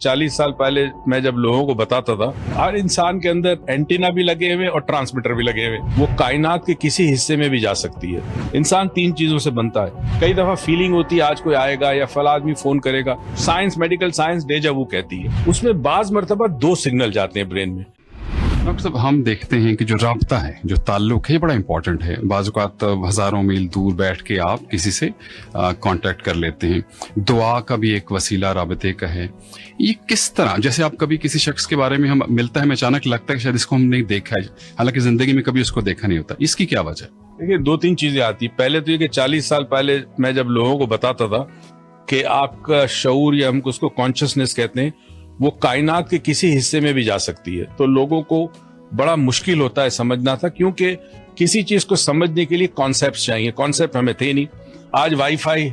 40 साल पहले मैं जब लोगों को बताता था, हर इंसान के अंदर एंटीना भी लगे हुए और ट्रांसमीटर भी लगे हुए, वो कायनात के किसी हिस्से में भी जा सकती है। इंसान 3 चीजों से बनता है। कई दफा फीलिंग होती है आज कोई आएगा या फला आदमी फोन करेगा। साइंस, मेडिकल साइंस डेजा वू कहती है। उसमें बाज मरतबा 2 सिग्नल जाते हैं ब्रेन में। डॉक्टर साहब, हम देखते हैं कि जो राब्ता है, जो ताल्लुक है, ये बड़ा इंपॉर्टेंट है। बाज़ औक़ात हज़ारों मील दूर बैठ के आप किसी से कांटेक्ट कर लेते हैं। दुआ का भी एक वसीला राबते का है। ये किस तरह, जैसे आप कभी किसी शख्स के बारे में हम मिलता है, हमें अचानक लगता है कि शायद इसको हम नहीं देखा है, हालांकि ज़िंदगी में कभी उसको देखा नहीं होता। इसकी क्या वजह है? देखिए, 2-3 चीजें आती है। पहले तो ये कि 40 साल पहले मैं जब लोगों को बताता था कि आपका शऊर, या हम उसको कॉन्शियसनेस कहते हैं, वो कायनात के किसी हिस्से में भी जा सकती है, तो लोगों को बड़ा मुश्किल होता है समझना था, क्योंकि किसी चीज को समझने के लिए कॉन्सेप्ट चाहिए। कॉन्सेप्ट हमें थे नहीं। आज वाईफाई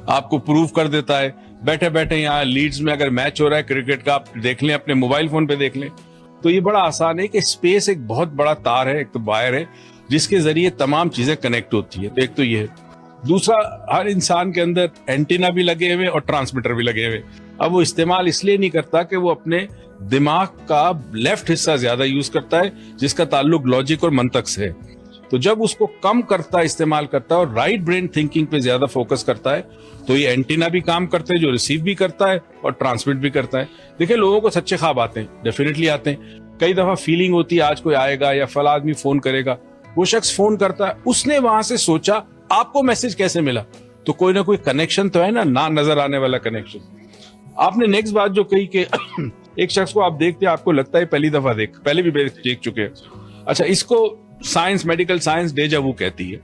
आपको प्रूव कर देता है। बैठे बैठे यहाँ लीड्स में अगर मैच हो रहा है क्रिकेट का, आप देख लें, अपने मोबाइल फोन पे देख लें। तो ये बड़ा आसान है कि स्पेस एक बहुत बड़ा तार है, एक तो वायर है जिसके जरिए तमाम चीजें कनेक्ट होती है। तो एक तो ये है। दूसरा, हर इंसान के अंदर एंटीना भी लगे हुए और ट्रांसमीटर भी लगे हुए। अब वो इस्तेमाल इसलिए नहीं करता कि वो अपने दिमाग का लेफ्ट हिस्सा ज्यादा यूज करता है, जिसका ताल्लुक लॉजिक और मंतक से है। तो जब उसको कम करता है, इस्तेमाल करता है और राइट ब्रेन थिंकिंग पे ज्यादा फोकस करता है, तो ये एंटीना भी काम करते हैं, जो रिसीव भी करता है और ट्रांसमिट भी करता है। देखिए, लोगों को सच्चे ख्वाब आते हैं, डेफिनेटली आते हैं। कई दफा फीलिंग होती है आज कोई आएगा या फला आदमी फोन करेगा। वो शख्स फोन करता है, उसने वहां से सोचा आपको मैसेज कैसे मिला, तो कोई ना कोई कनेक्शन तो है ना नजर आने वाला कनेक्शन। आपने नेक्स्ट बात जो कही कि एक शख्स को आप देखते हैं, आपको लगता है पहली दफा पहले भी देख चुके हैं। अच्छा, इसको साइंस, मेडिकल साइंस डेजा वू कहती है।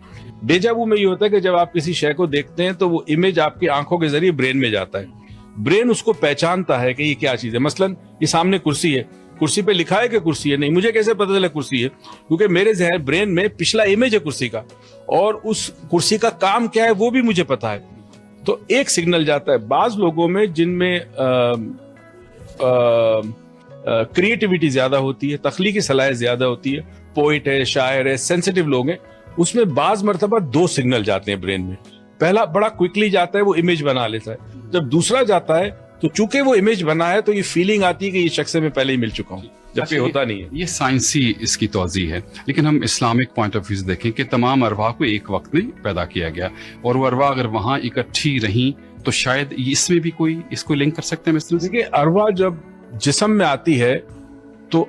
डेजा वू में ये होता है कि जब आप किसी शय को देखते हैं तो वो इमेज आपकी आंखों के जरिए ब्रेन में जाता है। ब्रेन उसको पहचानता है कि ये क्या चीज है। मसलन ये सामने कुर्सी है, कुर्सी पे लिखा है कि कुर्सी है, नहीं, मुझे कैसे पता चला कुर्सी है? क्योंकि मेरे जहन ब्रेन में पिछला इमेज है कुर्सी का, और उस कुर्सी का काम क्या है वो भी मुझे पता है। तो एक सिग्नल जाता है। बाज लोगों में जिनमें क्रिएटिविटी ज्यादा होती है, तख्लीकी सलाहियत ज्यादा होती है, पोइट है, शायर है, सेंसिटिव लोग हैं, उसमें बाज मरतबा 2 सिग्नल जाते हैं ब्रेन में। पहला बड़ा क्विकली जाता है, वो इमेज बना लेता है। जब दूसरा जाता है तो चूंकि वो इमेज बना है तो ये फीलिंग आती है कि ये शख्स से मैं पहले ही मिल चुका हूँ, जबकि होता नहीं है। ये साइंसी इसकी तौज़ी है। लेकिन हम इस्लामिक पॉइंट ऑफ व्यू से देखें कि तमाम अरवाह को एक वक्त में पैदा किया गया, और वो अरवाह अगर वहां इकट्ठी रहीं तो शायद इसमें भी कोई इसको लिंक कर सकते हैं। देखिए, अरवाह जब जिस्म में आती है तो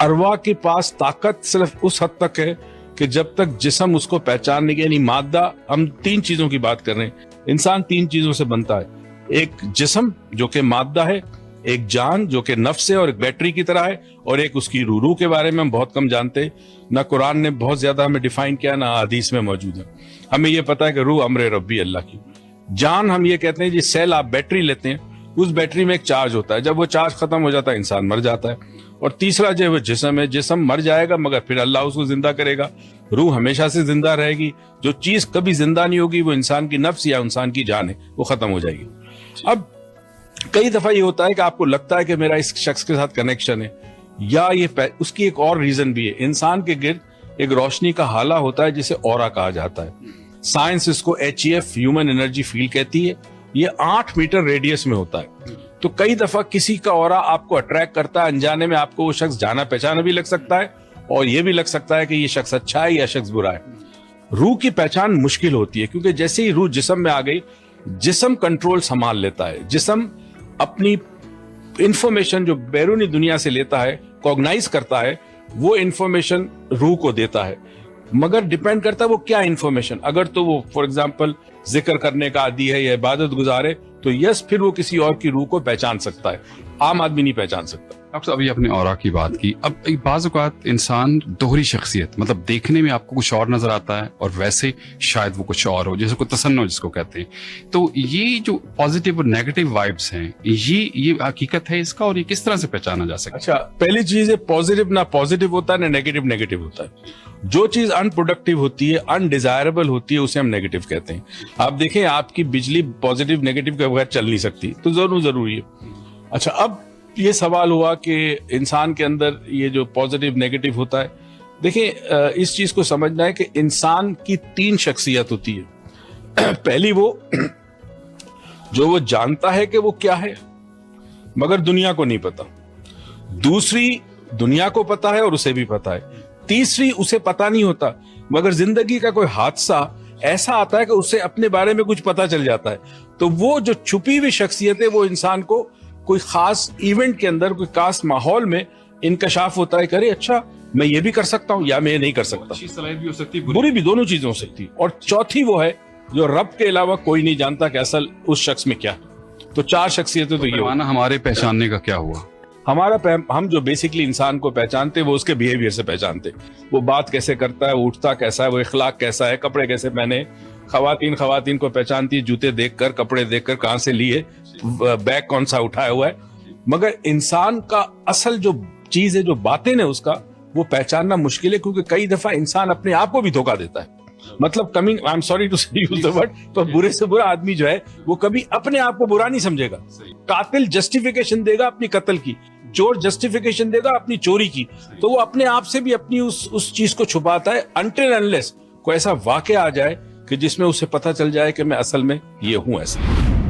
अरवाह के पास ताकत सिर्फ उस हद तक है कि जब तक जिस्म उसको पहचानने की, यानी मादा, हम 3 चीजों की बात कर रहे हैं। इंसान 3 चीजों से बनता है। एक जिस्म जो कि मादा है, एक जान जो कि नफ्स है और एक बैटरी की तरह है, और एक उसकी रूह के बारे में हम बहुत कम जानते हैं। ना कुरान ने बहुत ज्यादा हमें डिफाइन किया, ना हदीस में मौजूद है। हमें यह पता है कि रूह अमरे रब्बी, अल्लाह की। जान हम ये कहते हैं, जिस सेल आप बैटरी लेते हैं, उस बैटरी में एक चार्ज होता है। जब वो चार्ज खत्म हो जाता है, इंसान मर जाता है। और तीसरा जो है वो जिस्म है। जिस्म मर जाएगा मगर फिर अल्लाह उसको जिंदा करेगा। रूह हमेशा से जिंदा रहेगी। जो चीज कभी जिंदा नहीं होगी वो इंसान की नफ्स या इंसान की जान है, वो खत्म हो जाएगी। अब कई दफा ये होता है कि आपको लगता है कि मेरा इस शख्स के साथ कनेक्शन है, या ये उसकी एक और रीजन भी है। इंसान के गिर्द एक रोशनी का हाला होता है जिसे ऑरा कहा जाता है। साइंस इसको HEF, ह्यूमन एनर्जी फील्ड कहती है। ये 8 मीटर रेडियस में होता है। तो कई दफा किसी का ऑरा आपको अट्रैक्ट करता है, अनजाने में आपको वो शख्स जाना पहचाना भी लग सकता है, और ये भी लग सकता है कि ये शख्स अच्छा है या शख्स बुरा है। रूह की पहचान मुश्किल होती है, क्योंकि जैसे ही रूह जिस्म में आ गई, जिस्म कंट्रोल संभाल लेता है। जिस्म अपनी इंफॉर्मेशन जो बैरूनी दुनिया से लेता है, कॉग्नाइज करता है, वो इंफॉर्मेशन रूह को देता है। मगर डिपेंड करता है वो क्या इंफॉर्मेशन। अगर तो वो फॉर एग्जांपल जिक्र करने का आदी है या इबादत गुजारे, तो यस, फिर वो किसी और की रूह को पहचान सकता है। आम आदमी नहीं पहचान सकता। डॉक्टर, अभी आपने औरा की बात की। अब बाज़ औक़ात इंसान दोहरी शख्सियत, मतलब देखने में आपको कुछ और नजर आता है और वैसे शायद वो कुछ और हो, जैसे कोई तसन्नो जिसको कहते हैं। तो ये जो पॉजिटिव और नेगेटिव वाइब्स हैं, ये हकीकत है इसका, और ये किस तरह से पहचाना जा सकता है? अच्छा, पहली चीज है, पॉजिटिव ना पॉजिटिव होता है, ना नेगेटिव होता है। जो चीज अनप्रोडक्टिव होती है, अनडिजायरेबल होती है, उसे हम नेगेटिव कहते हैं। आप देखें, आपकी बिजली पॉजिटिव नेगेटिव के बगैर चल नहीं सकती, तो जरूरी है। अच्छा, अब ये सवाल हुआ कि इंसान के अंदर ये जो पॉजिटिव नेगेटिव होता है, देखिए, इस चीज को समझना है कि इंसान की 3 शख्सियत होती है। पहली वो जो वो जानता है कि वो क्या है, मगर दुनिया को नहीं पता। दूसरी, दुनिया को पता है और उसे भी पता है। तीसरी, उसे पता नहीं होता, मगर जिंदगी का कोई हादसा ऐसा आता है कि उसे अपने बारे में कुछ पता चल जाता है। तो वो जो छुपी हुई शख्सियत है, वो इंसान को कोई खास इवेंट के अंदर, कोई खास माहौल में इनकशाफ होता है, करे अच्छा मैं ये भी कर सकता हूँ या मैं ये नहीं कर सकता। अच्छी सलाहियत भी हो सकती है, बुरी भी, दोनों चीजें हो सकती है। और चौथी वो है जो रब के अलावा कोई नहीं जानता कि असल उस शख्स में क्या है। तो चार शख्सियतें तो ये परवाना हमारे पहचानने का क्या हुआ? हम जो बेसिकली इंसान को पहचानते हैं वो उसके बिहेवियर से पहचानते हैं। वो बात कैसे करता है, वो उठता कैसा है, वो इखलाक कैसा है, कपड़े कैसे पहने। खवातीन को पहचानती है जूते देखकर, कपड़े देखकर, कहाँ से लिए, बैग कौन सा उठाया हुआ है। मगर इंसान का असल जो चीज है, जो बातें है उसका, वो पहचानना मुश्किल है, क्योंकि कई दफा इंसान अपने आप को भी धोखा देता है। मतलब coming, I am sorry to use the word, तो बुरे से बुरा आदमी जो है वो कभी अपने आप को बुरा नहीं समझेगा। कातिल जस्टिफिकेशन देगा अपनी कत्ल की, चोर जस्टिफिकेशन देगा अपनी चोरी की, तो वो अपने आप से भी अपनी उस चीज को छुपाता है, अनटिल अनलेस कोई ऐसा वाकया आ जाए कि जिसमें उसे पता चल जाए कि मैं असल में ये हूं ऐसा।